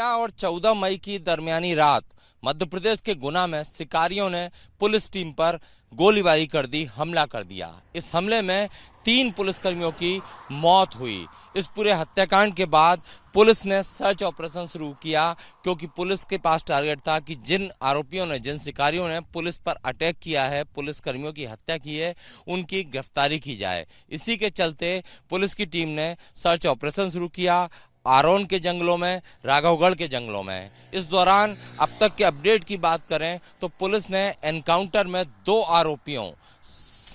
13 और 14 मई की दरमियानी रात मध्य प्रदेश के गुना में शिकारियों ने पुलिस टीम पर गोलीबारी कर दी, हमला कर दिया। इस हमले में 3 पुलिसकर्मियों की मौत हुई। इस पूरे हत्याकांड के बाद पुलिस ने सर्च ऑपरेशन शुरू किया, क्योंकि पुलिस के पास टारगेट था कि जिन आरोपियों ने, जिन शिकारियों ने पुलिस पर अटैक किया है, पुलिसकर्मियों की हत्या की है, उनकी गिरफ्तारी की जाए। इसी के चलते पुलिस की टीम ने सर्च ऑपरेशन शुरू किया आरोन के जंगलों में, राघवगढ़ के जंगलों में। इस दौरान अब तक के अपडेट की बात करें तो पुलिस ने एनकाउंटर में 2 आरोपियों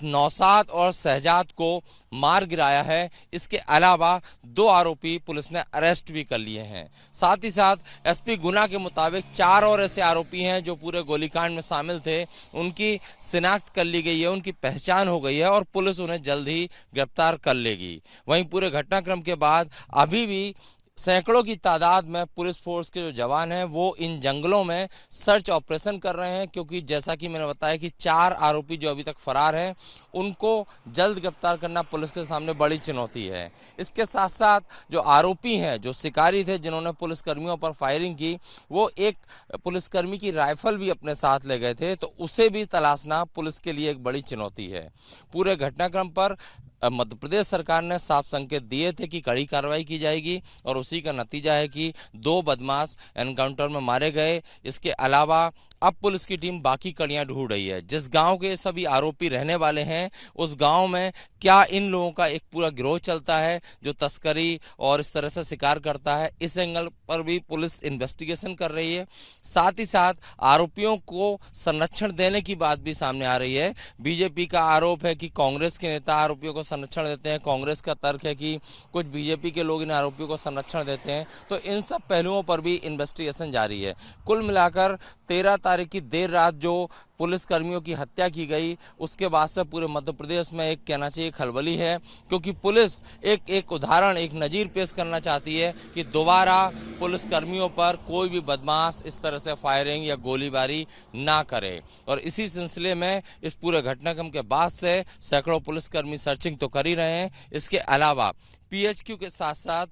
नौशाद और शहजाद को मार गिराया है। इसके अलावा 2 आरोपी पुलिस ने अरेस्ट भी कर लिए हैं। साथ ही साथ एसपी गुना के मुताबिक 4 और ऐसे आरोपी हैं जो पूरे गोलीकांड में शामिल थे। उनकी शिनाख्त कर ली गई है, उनकी पहचान हो गई है और पुलिस उन्हें जल्द ही गिरफ्तार कर लेगी। वहीं पूरे घटनाक्रम के बाद अभी भी सैकड़ों की तादाद में पुलिस फोर्स के जो जवान हैं वो इन जंगलों में सर्च ऑपरेशन कर रहे हैं, क्योंकि जैसा कि मैंने बताया कि 4 आरोपी जो अभी तक फरार हैं उनको जल्द गिरफ्तार करना पुलिस के सामने बड़ी चुनौती है। इसके साथ साथ जो आरोपी हैं, जो शिकारी थे जिन्होंने पुलिसकर्मियों पर फायरिंग की, वो एक पुलिसकर्मी की राइफल भी अपने साथ ले गए थे, तो उसे भी तलाशना पुलिस के लिए एक बड़ी चुनौती है। पूरे घटनाक्रम पर मध्य प्रदेश सरकार ने साफ संकेत दिए थे कि कड़ी कार्रवाई की जाएगी और उसी का नतीजा है कि 2 बदमाश एनकाउंटर में मारे गए। इसके अलावा अब पुलिस की टीम बाकी कड़ियां ढूंढ रही है। जिस गांव के सभी आरोपी रहने वाले हैं, उस गांव में क्या इन लोगों का एक पूरा गिरोह चलता है जो तस्करी और इस तरह से शिकार करता है, इस एंगल पर भी पुलिस इन्वेस्टिगेशन कर रही है। साथ ही साथ आरोपियों को संरक्षण देने की बात भी सामने आ रही है। बीजेपी का आरोप है कि कांग्रेस के नेता आरोपियों को संरक्षण देते हैं, कांग्रेस का तर्क है कि कुछ बीजेपी के लोग इन आरोपियों को संरक्षण देते हैं। तो इन सब पहलुओं पर भी इन्वेस्टिगेशन जारी है। कुल मिलाकर 13 तारीख की देर रात जो पुलिसकर्मियों की हत्या की गई, उसके बाद से पूरे मध्य प्रदेश में एक कहना चाहिए खलबली है, क्योंकि पुलिस एक उदाहरण, एक नज़ीर पेश करना चाहती है कि दोबारा पुलिसकर्मियों पर कोई भी बदमाश इस तरह से फायरिंग या गोलीबारी ना करे। और इसी सिलसिले में इस पूरे घटनाक्रम के बाद से सैकड़ों पुलिसकर्मी सर्चिंग तो कर ही रहे हैं। इसके अलावा पीएचक्यू के साथ साथ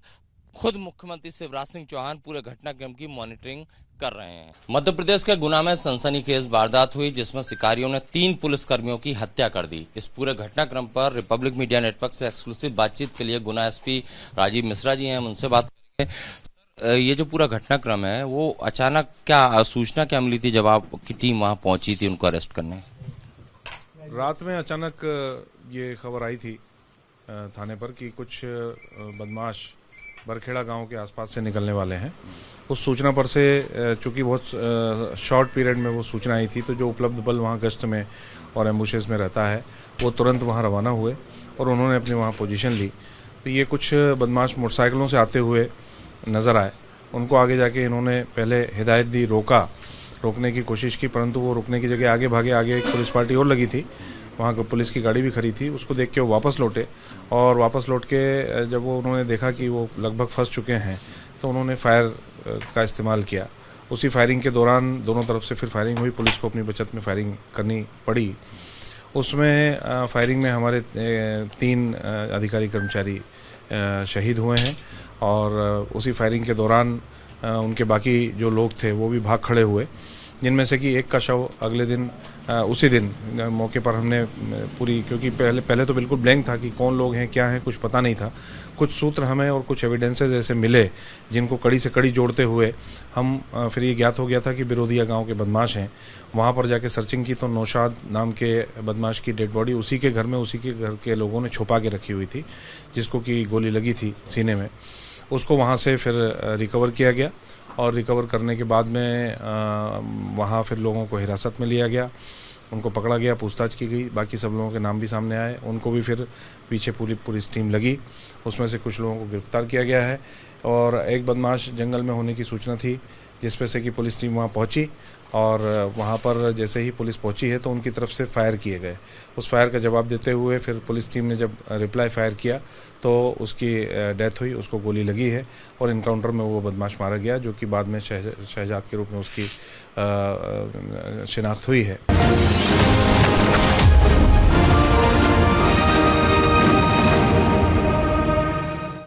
खुद मुख्यमंत्री शिवराज सिंह चौहान पूरे घटनाक्रम की मॉनिटरिंग कर रहे हैं। मध्य प्रदेश के गुना में सनसनीखेज वारदात हुई, जिसमें शिकारियों ने 3 पुलिसकर्मियों की हत्या कर दी। इस पूरे घटनाक्रम पर रिपब्लिक मीडिया नेटवर्क से एक्सक्लूसिव बातचीत के लिए गुना एसपी राजीव मिश्रा जी हैं, हम उनसे बात करेंगे। ये जो पूरा घटनाक्रम है वो अचानक क्या सूचना क्या मिली थी जब आपकी टीम वहां पहुंची थी उनको अरेस्ट करने? रात में अचानक ये खबर आई थी थाने पर कि कुछ बदमाश बरखेड़ा गांव के आसपास से निकलने वाले हैं। उस सूचना पर से चूंकि बहुत शॉर्ट पीरियड में वो सूचना आई थी, तो जो उपलब्ध बल वहां गश्त में और एम्बुशेस में रहता है वो तुरंत वहां रवाना हुए और उन्होंने अपनी वहां पोजीशन ली। तो ये कुछ बदमाश मोटरसाइकिलों से आते हुए नज़र आए। उनको आगे जाके इन्होंने पहले हिदायत दी, रोकने की कोशिश की, परंतु वो रुकने की जगह आगे भागे। आगे एक पुलिस पार्टी और लगी थी, वहाँ को पुलिस की गाड़ी भी खड़ी थी। उसको देख के वो वापस लौटे और वापस लौट के जब वो उन्होंने देखा कि वो लगभग फंस चुके हैं, तो उन्होंने फायर का इस्तेमाल किया। उसी फायरिंग के दौरान दोनों तरफ से फिर फायरिंग हुई, पुलिस को अपनी बचत में फायरिंग करनी पड़ी। उसमें फायरिंग में हमारे 3 अधिकारी कर्मचारी शहीद हुए हैं और उसी फायरिंग के दौरान उनके बाकी जो लोग थे वो भी भाग खड़े हुए, जिनमें से कि एक का शव अगले दिन उसी दिन मौके पर हमने पूरी, क्योंकि पहले तो बिल्कुल ब्लैंक था कि कौन लोग हैं, क्या हैं, कुछ पता नहीं था। कुछ सूत्र हमें और कुछ एविडेंसेस ऐसे मिले जिनको कड़ी से कड़ी जोड़ते हुए हम फिर ये ज्ञात हो गया था कि बिरोदिया गांव के बदमाश हैं। वहाँ पर जाके सर्चिंग की तो नौशाद नाम के बदमाश की डेड बॉडी उसी के घर में, उसी के घर के लोगों ने छुपा के रखी हुई थी, जिसको कि गोली लगी थी सीने में। उसको वहाँ से फिर रिकवर किया गया और रिकवर करने के बाद में वहाँ फिर लोगों को हिरासत में लिया गया, उनको पकड़ा गया, पूछताछ की गई। बाकी सब लोगों के नाम भी सामने आए, उनको भी फिर पीछे पूरी पुलिस टीम लगी, उसमें से कुछ लोगों को गिरफ्तार किया गया है। और एक बदमाश जंगल में होने की सूचना थी, जिस पे से कि पुलिस टीम वहाँ पहुँची और वहाँ पर जैसे ही पुलिस पहुँची है तो उनकी तरफ से फायर किए गए। उस फायर का जवाब देते हुए फिर पुलिस टीम ने जब रिप्लाई फायर किया तो उसकी डेथ हुई, उसको गोली लगी है और इनकाउंटर में वो बदमाश मारा गया, जो कि बाद में शहजाद के रूप में उसकी शिनाख्त हुई है।